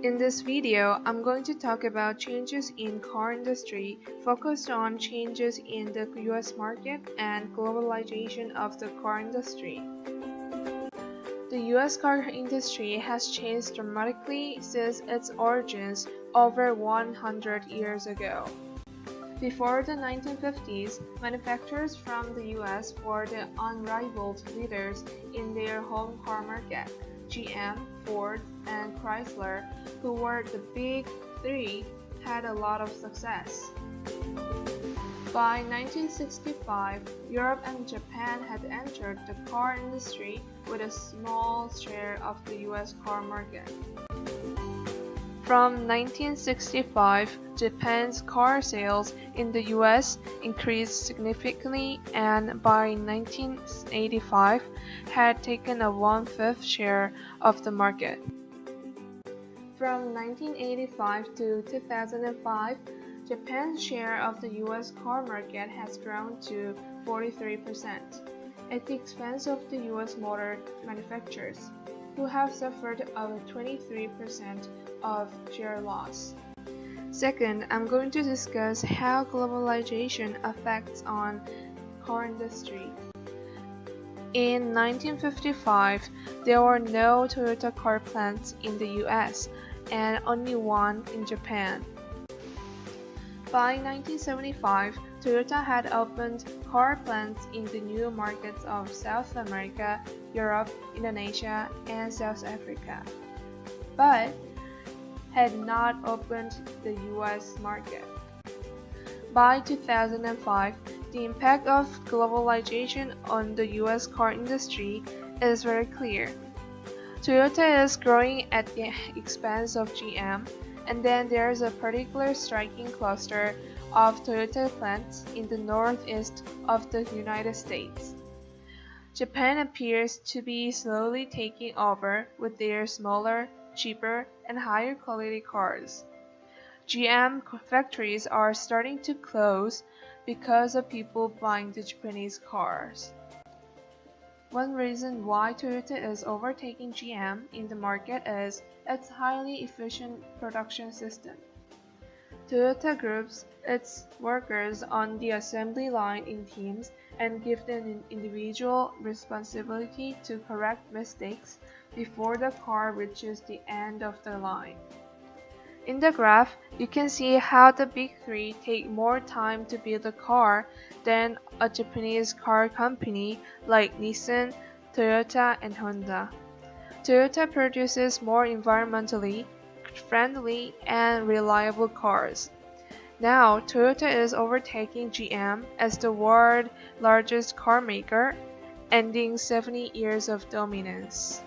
In this video, I'm going to talk about changes in car industry focused on changes in the US market and globalization of the car industry. The US car industry has changed dramatically since its origins over 100 years ago. Before the 1950s, manufacturers from the US were the unrivaled leaders in their home car market. GM, Ford, and Chrysler, who were the big three, had a lot of success. By 1965, Europe and Japan had entered the car industry with a small share of the US car market. From 1965, Japan's car sales in the US increased significantly and by 1985 had taken a 1/5 share of the market. From 1985 to 2005, Japan's share of the US car market has grown to 43%, at the expense of the US motor manufacturers, who have suffered a 23% of share loss. Second, I'm going to discuss how globalization affects on car industry. In 1955, there were no Toyota car plants in the US and only one in Japan. By 1975, Toyota had opened car plants in the new markets of South America, Europe, Indonesia, and South Africa, but had not opened the US market. By 2005, the impact of globalization on the US car industry is very clear. Toyota is growing at the expense of GM, and then there is a particular striking cluster of Toyota plants in the northeast of the United States. Japan appears to be slowly taking over with their smaller, cheaper, and higher quality cars. GM factories are starting to close because of people buying the Japanese cars. One reason why Toyota is overtaking GM in the market is its highly efficient production system. Toyota groups its workers on the assembly line in teams and give them an individual responsibility to correct mistakes before the car reaches the end of the line. In the graph, you can see how the big three take more time to build a car than a Japanese car company like Nissan, Toyota, and Honda. Toyota produces more environmentally friendly and reliable cars. Now, Toyota is overtaking GM as the world's largest car maker, ending 70 years of dominance.